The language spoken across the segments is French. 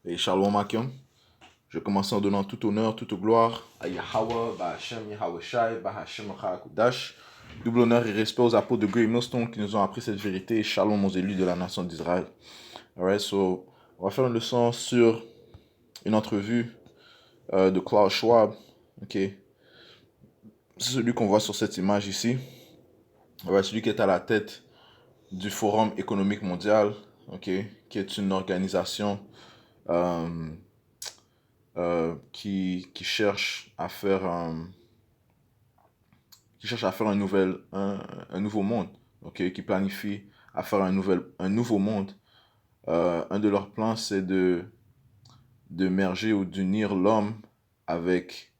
Et Shalom Akim. Je commence en donnant tout honneur, toute gloire à Yahweh, Bahashem, Yahweh Shai, Bahashem, Kudash. Double honneur et respect aux apôtres de Great Millstone qui nous ont appris cette vérité. Et Shalom aux élus de la nation d'Israël. Alright, so on va faire une leçon sur une entrevue de Klaus Schwab. Ok, c'est celui qu'on voit sur cette image ici. Alright, celui qui est à la tête du Forum économique mondial. Ok, qui est une organisation qui cherche à faire un nouveau monde, ok, qui planifie à faire un nouveau monde. Un de leurs plans, c'est de merger ou d'unir l'homme avec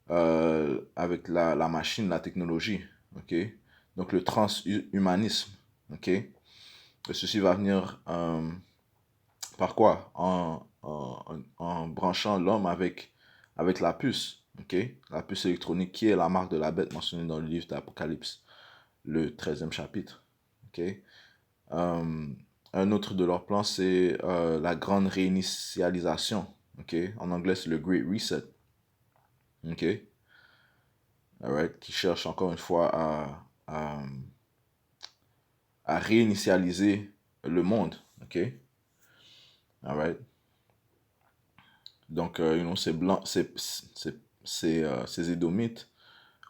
la machine, la technologie, ok. Donc le transhumanisme, ok. Et ceci va venir par quoi? En branchant l'homme avec la puce, ok? La puce électronique qui est la marque de la bête mentionnée dans le livre d'Apocalypse, le 13e chapitre, ok? Un autre de leurs plans, c'est la grande réinitialisation, ok? En anglais, c'est le Great Reset, ok? Alright, qui cherche encore une fois à réinitialiser le monde, ok? Alright. Donc, ces blancs, ces Édomites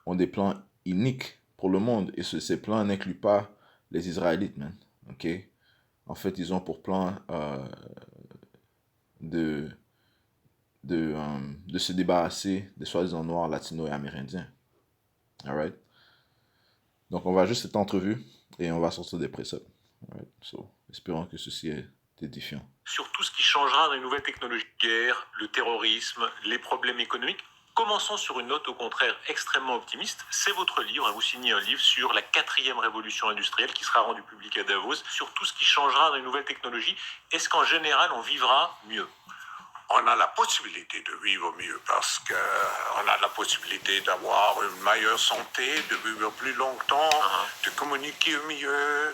ont des plans uniques pour le monde. Et ces plans n'incluent pas les Israélites, man. OK? En fait, ils ont pour plan de, de se débarrasser des soi-disant noirs, latinos et amérindiens. Alright? Donc, on va juste cette entrevue et on va sortir des préceptes. Alright? So, espérons que ceci est édifiant. Sur tout ce qui changera dans les nouvelles technologies, guerre, le terrorisme, les problèmes économiques. Commençons sur une note au contraire extrêmement optimiste. C'est votre livre, vous signez un livre sur la 4e révolution industrielle qui sera rendu public à Davos, sur tout ce qui changera dans les nouvelles technologies. Est-ce qu'en général on vivra mieux? On a la possibilité de vivre mieux parce qu'on a la possibilité d'avoir une meilleure santé, de vivre plus longtemps, de communiquer mieux,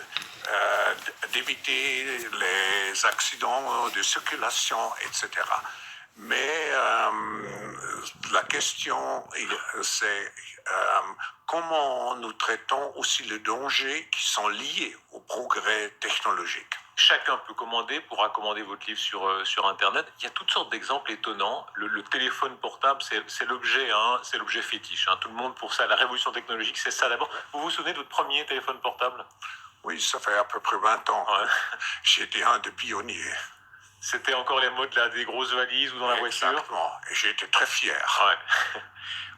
d'éviter les accidents de circulation, etc. Mais la question, c'est comment nous traitons aussi les dangers qui sont liés au progrès technologique. Chacun peut commander, pourra commander votre livre sur Internet. Il y a toutes sortes d'exemples étonnants. Le téléphone portable, c'est l'objet, c'est l'objet fétiche. Tout le monde pour ça. La révolution technologique, c'est ça d'abord. Vous vous souvenez de votre premier téléphone portable? Oui, ça fait à peu près 20 ans. Ouais. J'étais un des pionniers. C'était encore les modes là, des grosses valises ou dans la voiture? Exactement. Et j'ai été très fier. Ouais.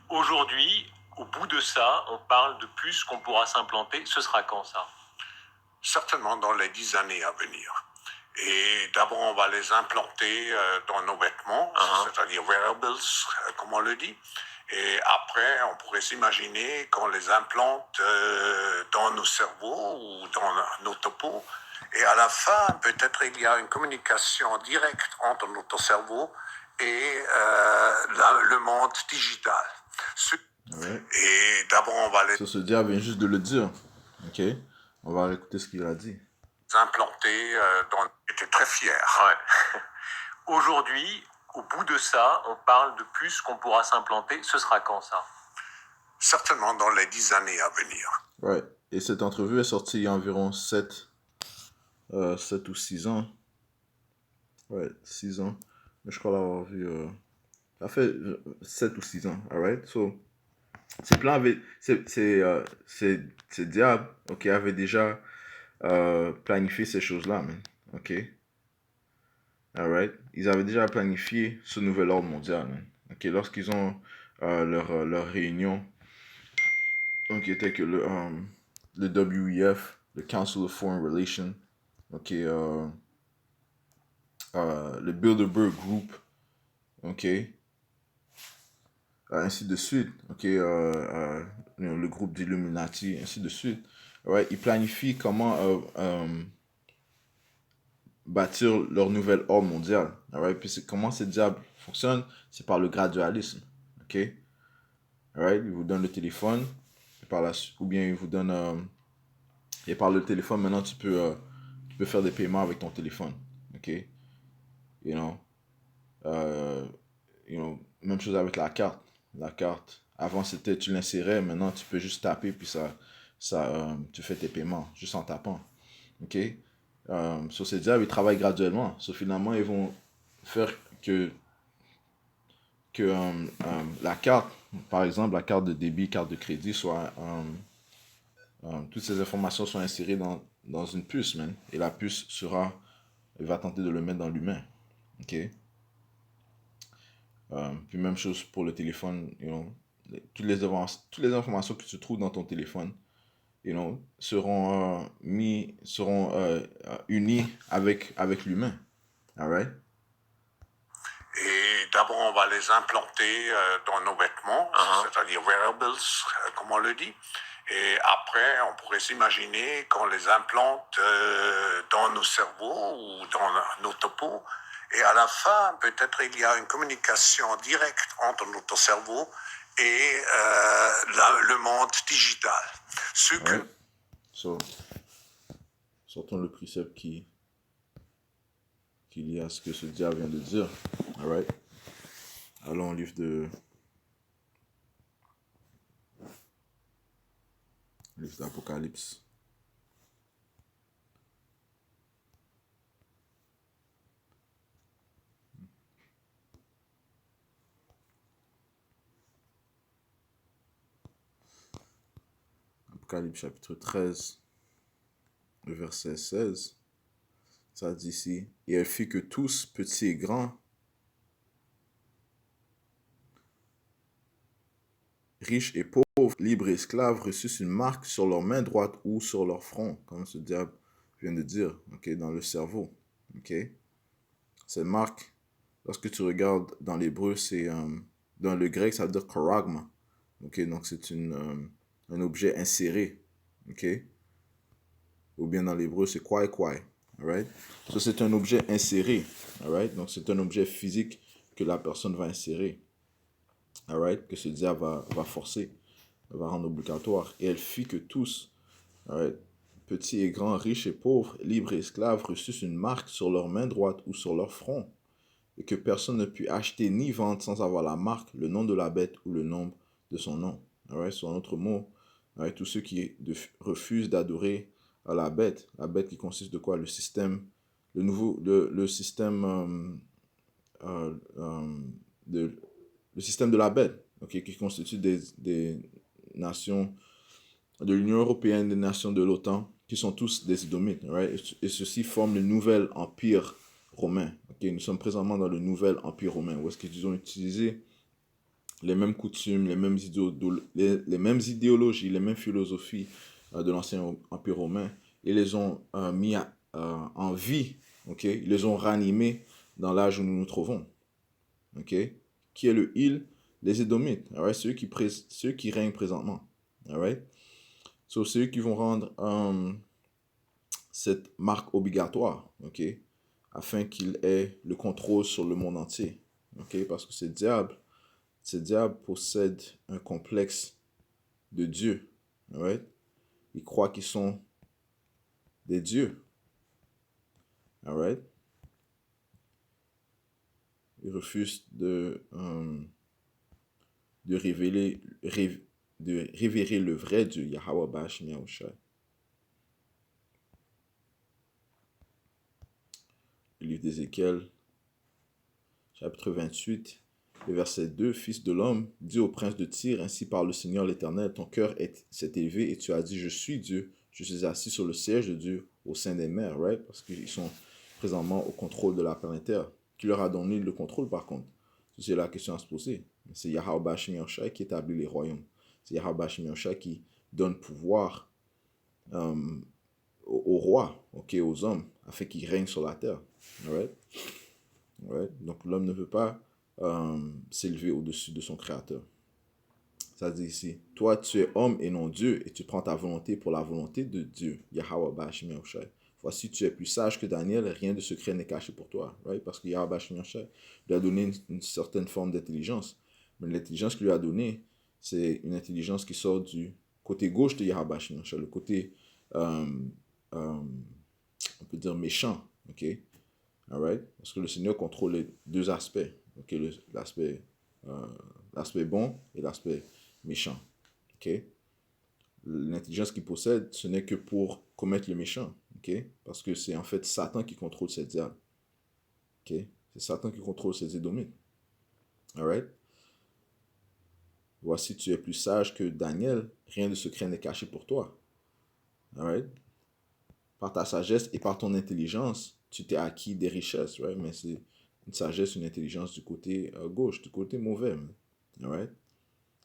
Aujourd'hui, au bout de ça, on parle de puces qu'on pourra s'implanter. Ce sera quand ça? Certainement dans les 10 années à venir. Et d'abord, on va les implanter dans nos vêtements, c'est-à-dire wearables, comme on le dit. Et après, on pourrait s'imaginer qu'on les implante dans nos cerveaux ou dans notre peau. Et à la fin, peut-être il y a une communication directe entre notre cerveau et le monde digital. Ouais. Et d'abord, on va les... Ce diable vient juste de le dire. OK? On va écouter ce qu'il a dit. implanter dans... J'étais très fier. Ouais. Aujourd'hui, au bout de ça, on parle de puces qu'on pourra s'implanter. Ce sera quand ça? Certainement dans les 10 années à venir. Ouais. Et cette entrevue est sortie il y a environ 7 ou 6 ans. Ouais, 6 ans. Mais je crois l'avoir vu. Ça fait 7 ou 6 ans. Alright? So, ces plans avaient. Ces diables, ok, avaient déjà planifié ces choses-là, man. Ok? Alright? Ils avaient déjà planifié ce nouvel ordre mondial, man. Ok? Lorsqu'ils ont leur réunion, donc, était que le WEF, le Council of Foreign Relations, ok, le Bilderberg Group, ok, ainsi de suite, ok, le groupe d'Illuminati, ainsi de suite. Ouais, ils planifient comment bâtir leur nouvel ordre mondial. Alright? Puis comment ces diables fonctionnent, c'est par le gradualisme. Ok? Alright? Ils vous donnent le téléphone, ou bien ils vous donnent. Et par le téléphone, maintenant tu peux faire des paiements avec ton téléphone. Ok? You know? Même chose avec la carte. La carte, avant c'était tu l'insérais, maintenant tu peux juste taper puis tu fais tes paiements juste en tapant. Ok? Sur ces diables, ils travaillent graduellement. Finalement, ils vont faire que la carte, par exemple, la carte de débit, carte de crédit, toutes ces informations sont insérées dans une puce, man. Et la puce il va tenter de le mettre dans l'humain. Ok? Puis même chose pour le téléphone, toutes les informations que tu trouves dans ton téléphone, seront unies avec l'humain. Alright? Et d'abord, on va les implanter dans nos vêtements, c'est-à-dire wearables, comme on le dit. Et après, on pourrait s'imaginer qu'on les implante dans nos cerveaux ou dans nos topos. Et à la fin, peut-être il y a une communication directe entre notre cerveau et le monde digital. Ce que... Alright? Sortons le précepte qui lie à ce que ce diable vient de dire. Alright? Allons au livre d'Apocalypse. Apocalypse chapitre 13, le verset 16. Ça dit ici, et elle fit que tous, petits et grands, riches et pauvres, libres et esclaves, reçussent une marque sur leur main droite ou sur leur front, comme ce diable vient de dire, okay, dans le cerveau. Okay? Cette marque, lorsque tu regardes dans l'hébreu, dans le grec, ça veut dire charagma. Okay? Donc c'est un objet inséré. Okay? Ou bien dans l'hébreu, c'est kwai. Alright? So, c'est un objet inséré. Alright? Donc c'est un objet physique que la personne va insérer. Alright? Que ce diable va forcer, va rendre obligatoire. Et elle fit que tous, alright, petits et grands, riches et pauvres, libres et esclaves, reçussent une marque sur leur main droite ou sur leur front, et que personne ne put acheter ni vendre sans avoir la marque, le nom de la bête ou le nombre de son nom. Alright? Sur un autre mot, alright, tous ceux qui refusent d'adorer à la bête qui consiste de quoi? Le système, le système le système de la bête, okay, qui constitue des nations de l'Union européenne, des nations de l'OTAN, qui sont tous des Édomites, right? Et ceux-ci forment le nouvel empire romain. Okay? Nous sommes présentement dans le nouvel empire romain, où est-ce qu'ils ont utilisé les mêmes coutumes, les mêmes idéologies, les mêmes philosophies de l'ancien empire romain, et les ont mis en vie, okay? Ils les ont ranimés dans l'âge où nous nous trouvons. Okay? Qui est le il? Les Édomites, right? Ceux qui règnent présentement. Right? So, c'est eux qui vont rendre cette marque obligatoire, okay? Afin qu'il ait le contrôle sur le monde entier. Okay? Parce que ces diables possèdent un complexe de Dieu. Right? Ils croient qu'ils sont des dieux. Alright? Ils refusent de révérer le vrai Dieu, Yahweh Bashim Yahushai. Le livre d'Ézéchiel, chapitre 28, le verset 2, Fils de l'homme, dis au prince de Tyr, ainsi parle le Seigneur l'Éternel, ton cœur s'est élevé et tu as dit, je suis Dieu, je suis assis sur le siège de Dieu au sein des mers, right? Parce qu'ils sont présentement au contrôle de la planète Terre. Qui leur a donné le contrôle par contre? C'est la question à se poser. C'est Yahweh Bashim Yahushai qui établit les royaumes. C'est Yahweh Bashim Yahushai qui donne pouvoir aux rois, okay, aux hommes, afin qu'ils règnent sur la terre. Right? Right? Donc l'homme ne peut pas s'élever au-dessus de son créateur. Ça dit ici, toi tu es homme et non Dieu, et tu prends ta volonté pour la volonté de Dieu. Yahweh Bashim Yahushai. Voici, tu es plus sage que Daniel, rien de secret n'est caché pour toi. Right? Parce que Yahweh Bashim Yahushai lui a donné une certaine forme d'intelligence. Mais l'intelligence qu'il lui a donnée, c'est une intelligence qui sort du côté gauche de Yahweh Bashim Yahushai, le côté, on peut dire, méchant. Okay? Alright? Parce que le Seigneur contrôle les deux aspects. Ok? L'aspect bon et l'aspect méchant. Ok? L'intelligence qu'il possède, ce n'est que pour commettre le méchant. Ok? Parce que c'est en fait Satan qui contrôle ces diables. Ok? C'est Satan qui contrôle ces édomites. Alright? Voici, tu es plus sage que Daniel. Rien de secret n'est caché pour toi. Alright? Par ta sagesse et par ton intelligence, tu t'es acquis des richesses, right? Mais c'est une sagesse, une intelligence du côté gauche, du côté mauvais. Right?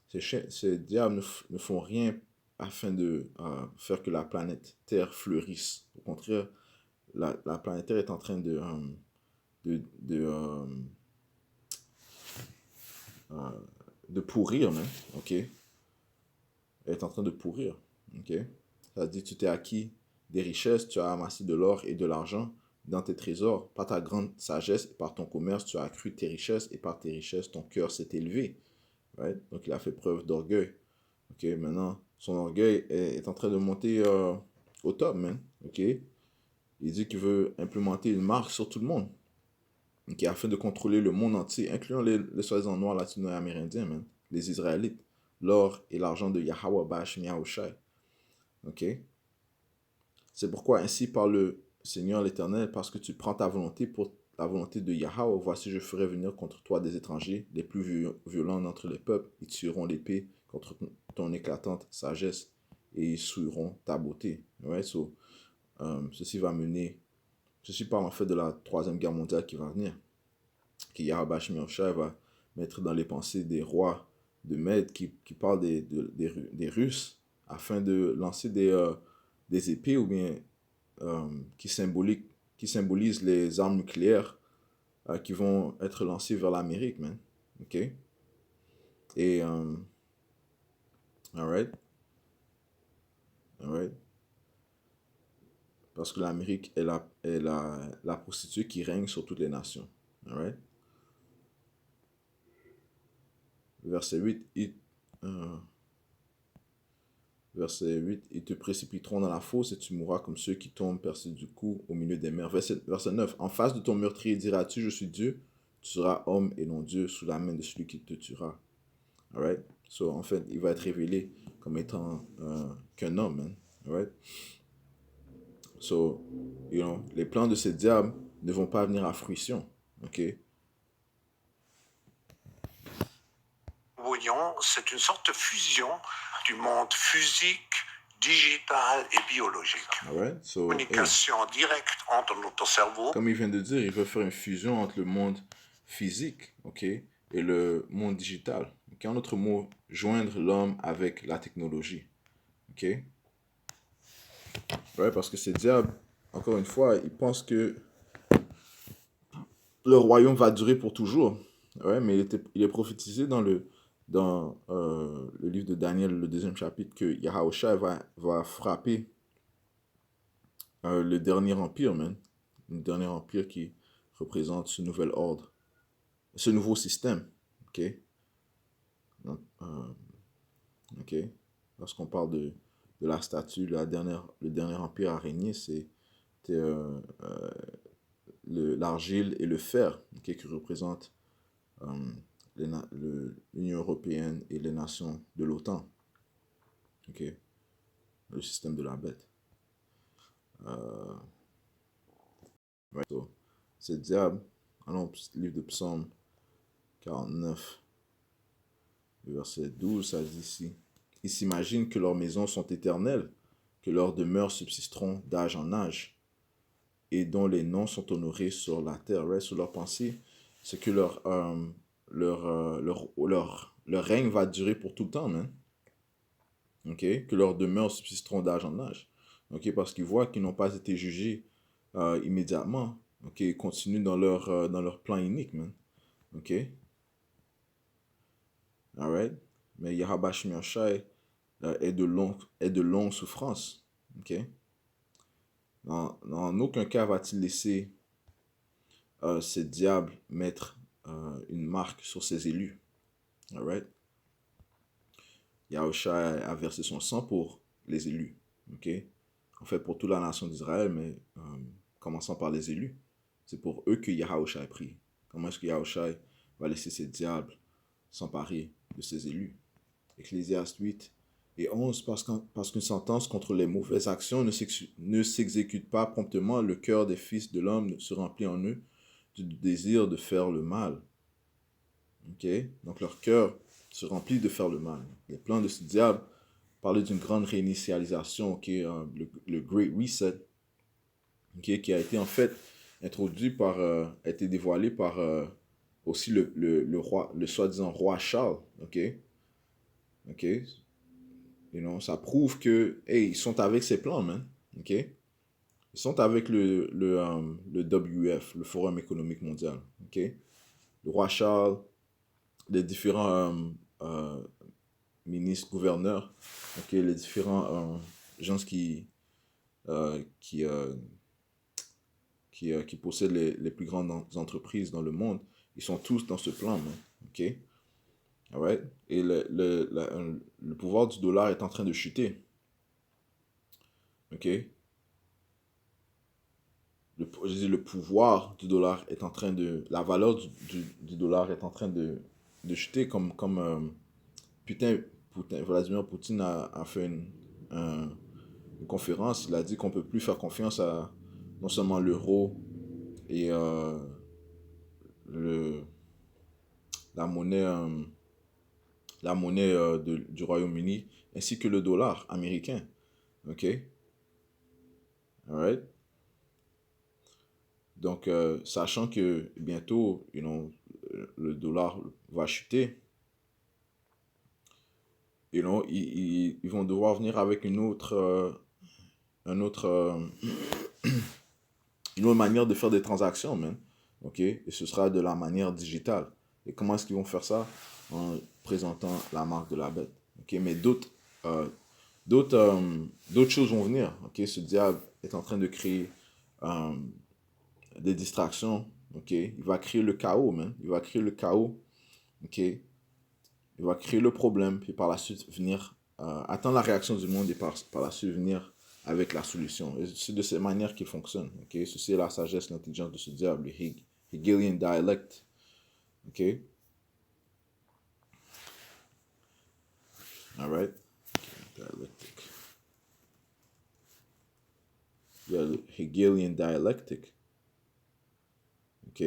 Ces diables ne font rien afin de faire que la planète Terre fleurisse. Au contraire, la planète Terre est en train de pourrir, même. OK? Elle est en train de pourrir. OK? Ça veut dire que tu t'es acquis des richesses, tu as amassé de l'or et de l'argent dans tes trésors. Par ta grande sagesse et par ton commerce, tu as accru tes richesses et par tes richesses, ton cœur s'est élevé. Right? Donc, il a fait preuve d'orgueil. OK? Maintenant, son orgueil est en train de monter au top, man. OK? Il dit qu'il veut implémenter une marque sur tout le monde. OK? Afin de contrôler le monde entier, incluant les soi-disant noirs latino-amérindiens, man. Les Israélites. L'or et l'argent de Yahweh Bashim Yahushai. OK? C'est pourquoi ainsi parle le Seigneur l'Éternel, parce que tu prends ta volonté pour la volonté de Yahweh. Voici, je ferai venir contre toi des étrangers, les plus violents d'entre les peuples. Ils tueront l'épée contre ton éclatante sagesse et ils souilleront ta beauté. Ouais, so, ceci parle en fait de la troisième guerre mondiale qui va venir. Que Yahweh Shai va mettre dans les pensées des rois de Mède qui parlent des Russes afin de lancer des épées ou bien qui symbolisent les armes nucléaires qui vont être lancées vers l'Amérique, man. OK? Et, alright? Alright? Parce que l'Amérique est la prostituée qui règne sur toutes les nations. Alright? Verset 8, Verset 8, ils te précipiteront dans la fosse et tu mourras comme ceux qui tombent percés du cou au milieu des mers. Verset 9, en face de ton meurtrier diras-tu, je suis Dieu, tu seras homme et non Dieu sous la main de celui qui te tuera. Alright? So, en fait, il va être révélé comme étant qu'un homme, man. Alright? So, les plans de ces diables ne vont pas venir à fruition. OK? Voyons, c'est une sorte de fusion du monde physique, digital et biologique. Alright? So, Communication directe entre notre cerveau. Comme il vient de dire, il veut faire une fusion entre le monde physique, OK, et le monde digital. En d'autres mots, joindre l'homme avec la technologie. OK? Ouais, parce que ces diables, encore une fois, ils pensent que le royaume va durer pour toujours. Ouais, mais il est prophétisé dans le livre de Daniel, le 2e chapitre, que Yahushua va frapper le dernier empire, man. Le dernier empire qui représente ce nouvel ordre, ce nouveau système. OK? Donc, OK? Lorsqu'on parle de la statue, le dernier empire à régner, c'était l'argile et le fer, OK, qui représentent l'Union européenne et les nations de l'OTAN. OK? Le système de la bête. Ouais, so, c'est diable. Allons, livre de Psaume 49, verset 12, ça dit ici. Ils s'imaginent que leurs maisons sont éternelles, que leurs demeures subsisteront d'âge en âge, et dont les noms sont honorés sur la terre. Right? Sur leur pensée, c'est que leur règne va durer pour tout le temps, man. OK? Que leurs demeures subsisteront d'âge en âge. OK? Parce qu'ils voient qu'ils n'ont pas été jugés immédiatement. OK? Ils continuent dans leur plan inique, man. OK? Alright? Mais Yahweh Shai est de longue souffrance. OK? Dans aucun cas va-t-il laisser ces diables mettre une marque sur ses élus. Alright? Yahushua a versé son sang pour les élus. OK? En fait, pour toute la nation d'Israël, mais commençant par les élus. C'est pour eux que Yahushua est pris. Comment est-ce que Yahushua va laisser ces diables s'emparer de ses élus? Ecclésiaste 8 et 11, parce qu'une sentence contre les mauvaises actions ne s'exécute pas promptement, le cœur des fils de l'homme se remplit en eux du désir de faire le mal. Ok? Donc leur cœur se remplit de faire le mal. Les plans de ce diable parlaient d'une grande réinitialisation, le Great Reset, qui a été en fait introduit a été dévoilé par aussi le roi, le soi-disant roi Charles. Ok? Ça prouve que, hey, ils sont avec ces plans, man. Ok? Ils sont avec le WF, le Forum économique mondial. Ok? Le roi Charles, les différents ministres, gouverneurs, ok, les différents gens qui possèdent les plus grandes entreprises dans le monde, ils sont tous dans ce plan, man. Ok? Alright? Et le pouvoir du dollar est en train de chuter. Ok? Le pouvoir du dollar est en train de... La valeur du dollar est en train de chuter comme Vladimir Poutine a fait une conférence. Il a dit qu'on ne peut plus faire confiance à non seulement l'euro et le, la monnaie du Royaume-Uni, ainsi que le dollar américain. OK? Alright? Donc, sachant que bientôt, le dollar va chuter, ils vont devoir venir avec une autre manière de faire des transactions, man. OK? Et ce sera de la manière digitale. Et comment est-ce qu'ils vont faire ça? En présentant la marque de la bête. OK? Mais d'autres choses vont venir. OK? Ce diable est en train de créer des distractions. OK? Il va créer le chaos, man. Il va créer le chaos. OK? Il va créer le problème, puis par la suite venir attendre la réaction du monde et par la suite venir avec la solution. Et c'est de cette manière qu'il fonctionne. Okay? Ceci est la sagesse, l'intelligence de ce diable, le Hegelian dialect. OK? Alright? Dialectic. Il y a le Hegelian dialectic. OK?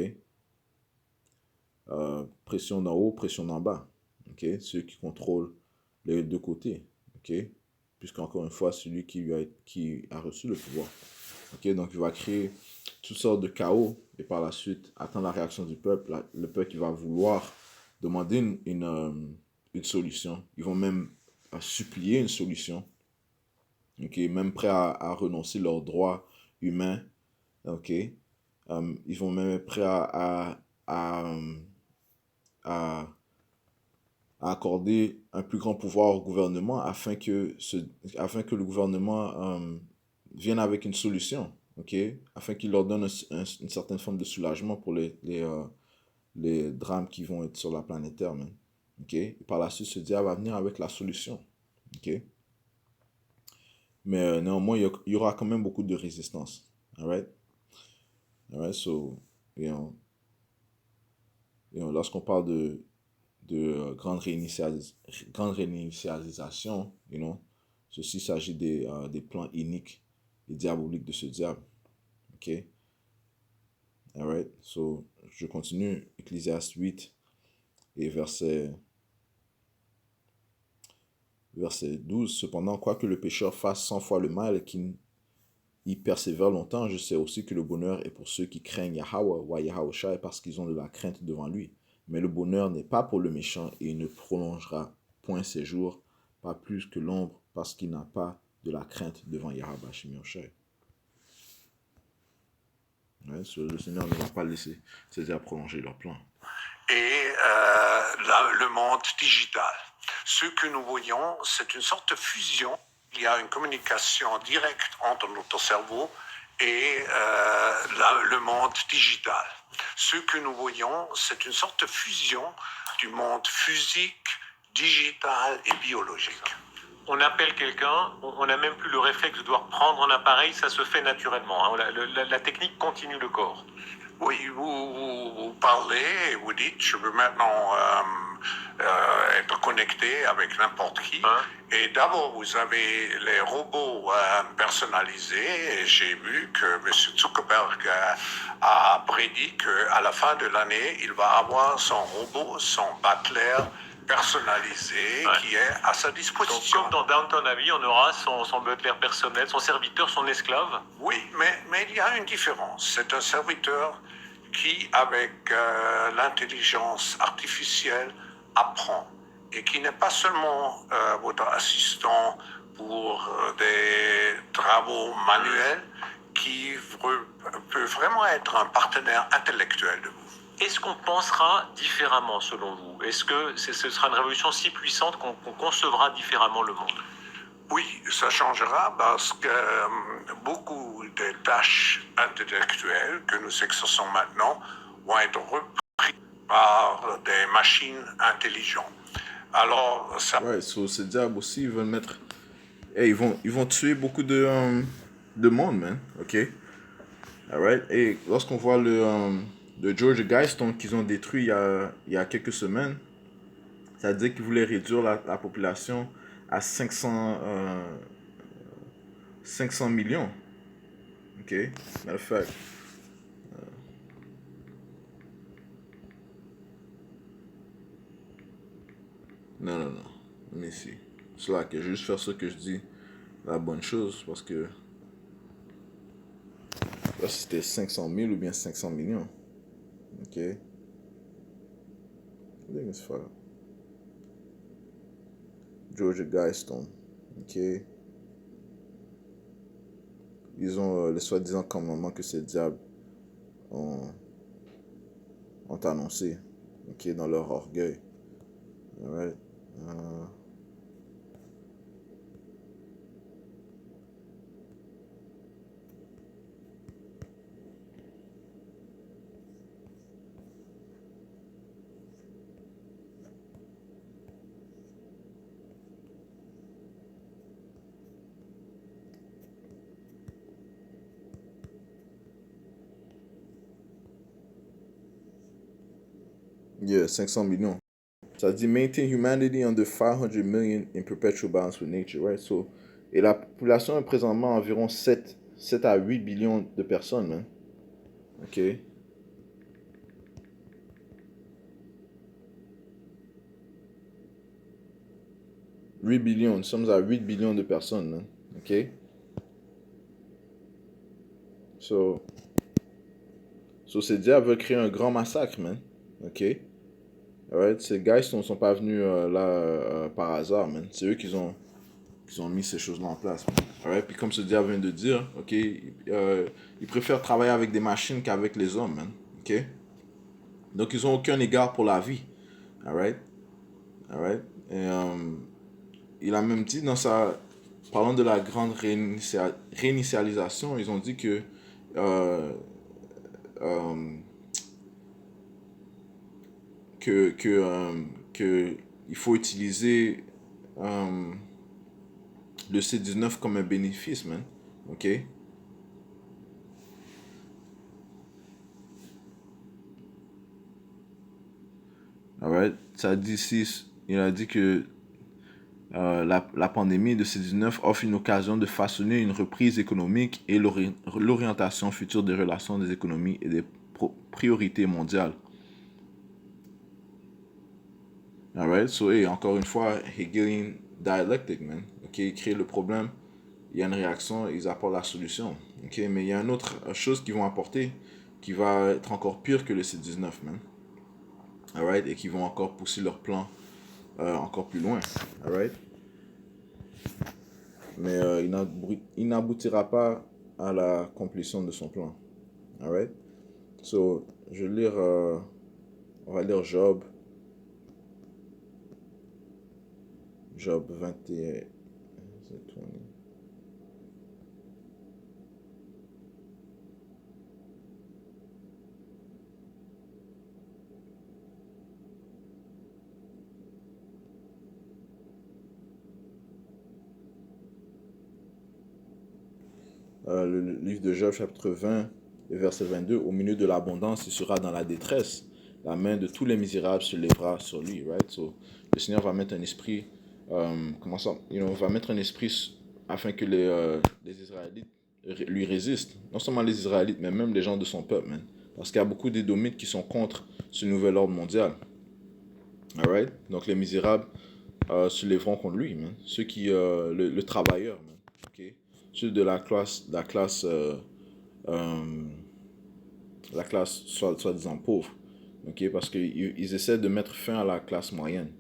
Pression d'en haut, pression d'en bas. OK? Ceux qui contrôlent les deux côtés. OK? Puisqu'encore une fois, celui qui a reçu le pouvoir. OK? Donc, il va créer toutes sortes de chaos et par la suite, attendre la réaction du peuple. Le peuple qui va vouloir demander une solution. Ils vont même supplier une solution. OK? Même prêts à renoncer leurs droits humains. OK? Ils vont même être prêts à accorder un plus grand pouvoir au gouvernement afin que le gouvernement vienne avec une solution, ok? Afin qu'il leur donne une certaine forme de soulagement pour les drames qui vont être sur la planète Terre, man. Ok? Et par la suite, ce diable va venir avec la solution, ok? Mais néanmoins, il y aura quand même beaucoup de résistance, alright? Alright, so, lorsqu'on parle de grande réinitialisation, ceci s'agit des plans iniques et diaboliques de ce diable. Ok? Alright, so, je continue. Ecclésiaste 8 et verset 12. Cependant, quoique le pécheur fasse 100 fois le mal et qu'il y persévère longtemps, je sais aussi que le bonheur est pour ceux qui craignent Yahweh ou Yahushua parce qu'ils ont de la crainte devant lui. Mais le bonheur n'est pas pour le méchant et il ne prolongera point ses jours, pas plus que l'ombre, parce qu'il n'a pas de la crainte devant Yahweh Shemioshai. Ouais, le Seigneur ne va pas laisser ces à prolonger leur plan. Et le monde digital. Ce que nous voyons, c'est une sorte de fusion. Il y a une communication directe entre notre cerveau et le monde digital. Ce que nous voyons, c'est une sorte de fusion du monde physique, digital et biologique. on appelle quelqu'un, on n'a même plus le réflexe de devoir prendre un appareil, ça se fait naturellement. Hein. La technique continue le corps. Oui, vous parlez, vous dites, je veux maintenant être connecté avec n'importe qui. Hein? Et d'abord, vous avez les robots personnalisés. Et j'ai vu que M. Zuckerberg a prédit qu'à la fin de l'année, il va avoir son robot, son butler personnalisé qui est à sa disposition. Donc, comme dans Downton Abbey, on aura son butler personnel, son serviteur, son esclave. Oui, mais il y a une différence. C'est un serviteur qui, avec l'intelligence artificielle, apprend et qui n'est pas seulement votre assistant pour des travaux manuels, qui peut vraiment être un partenaire intellectuel de vous. Est-ce qu'on pensera différemment selon vous? Est-ce que ce sera une révolution si puissante qu'on concevra différemment le monde? Oui, ça changera parce que beaucoup des tâches intellectuelles que nous exerçons maintenant vont être reprises par des machines intelligentes. Alors, ça... Ouais, so ce diable aussi, ils veulent mettre... Hey, ils vont tuer beaucoup de monde, man. OK? Alright? Et lorsqu'on voit le Georgia Guidestone qu'ils ont détruit il y a quelques semaines, ça dit qu'ils voulaient réduire la population à 500 millions. OK? Matter of fact. Non. Let me see. C'est là que je vais juste faire ce que je dis la bonne chose parce que là c'était 500 000 ou bien 500 millions. OK? I think it's fine. Georgia Guidestone. OK? Ils ont les soi-disant commandements que ces diables ont annoncé. OK? Dans leur orgueil. Alright? Yeah, 500 millions. Ça dit maintain humanity under 500 million in perpetual balance with nature, right? So, et la population est présentement environ 7 à 8 billions de personnes, man. OK? 8 billions, nous sommes à 8 billions de personnes, man. OK? So ces diables veulent créer un grand massacre, man. OK? Alright? Ces guys sont pas venus là par hasard, man. C'est eux qui ont mis ces choses-là en place. Alright? Puis comme ce diable vient de dire, OK, ils préfèrent travailler avec des machines qu'avec les hommes, man. OK? Donc ils ont aucun égard pour la vie. Alright? Alright? Et il a même dit parlant de la grande réinitialisation, ils ont dit que il faut utiliser le C19 comme un bénéfice, man. OK? Alright? Il a dit que la pandémie de C19 offre une occasion de façonner une reprise économique et l'orientation future des relations des économies et des priorités mondiales. Alright, so encore une fois, Hegelian dialectic, man. Ok, ils créent le problème, il y a une réaction, ils apportent la solution. Ok, mais il y a une autre chose qu'ils vont apporter qui va être encore pire que le C19, man. Alright, et qui vont encore pousser leur plan encore plus loin. Alright. Mais il n'aboutira pas à la complétion de son plan. Alright. So, je vais lire, on va lire Job 21. le livre de Job, chapitre 20, et verset 22, au milieu de l'abondance, il sera dans la détresse. La main de tous les misérables se lèvera sur lui, right? So, le Seigneur va mettre un esprit, va mettre un esprit afin que les Israélites lui résistent. Non seulement les Israélites, mais même les gens de son peuple, man. Parce qu'il y a beaucoup d'Édomites qui sont contre ce nouvel ordre mondial. Alright? Donc les misérables se lèveront contre lui, man. Ceux qui, le travailleur, man. Okay? Ceux de la classe soi-disant pauvre. Okay? Parce qu'ils essaient de mettre fin à la classe moyenne.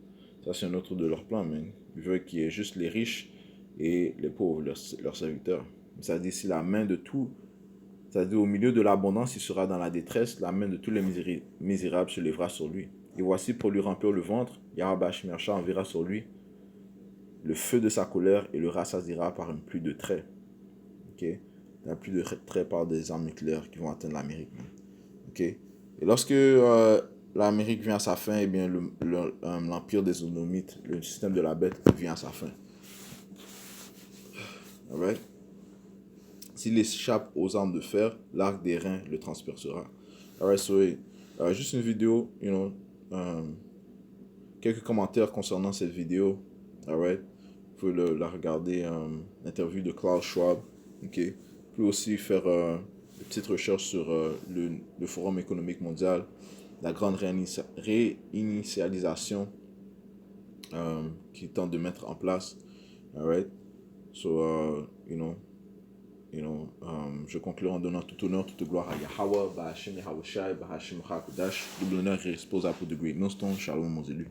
Ça, c'est un autre de leurs plans, man. Ils veulent qu'il y ait juste les riches et les pauvres, leurs serviteurs. Ça dit si la main de tout, ça dit au milieu de l'abondance, il sera dans la détresse, la main de tous les misérables se lèvera sur lui. Et voici pour lui remplir le ventre, Yahweh Shmercha enverra sur lui le feu de sa colère et le rassasiera par une pluie de traits. Ok? La pluie de traits par des armes nucléaires qui vont atteindre l'Amérique. Ok? Et lorsque l'Amérique vient à sa fin, eh bien l'empire des Édomites, le système de la bête vient à sa fin. Alright? S'il échappe aux armes de fer, l'arc des reins le transpercera. Alright, so juste une vidéo, quelques commentaires concernant cette vidéo. Alright, vous pouvez la regarder, l'interview de Klaus Schwab. Ok, vous pouvez aussi faire une petite recherche sur le Forum économique mondial, la grande réinitialisation qui tente de mettre en place. Alright, so je conclurai en donnant tout honneur, toute gloire à Yahweh, Bahashem Yahweh Shai, Bahashem Hakudash, double honneur et expose à pour de Great Millstone, Shalom aux élus.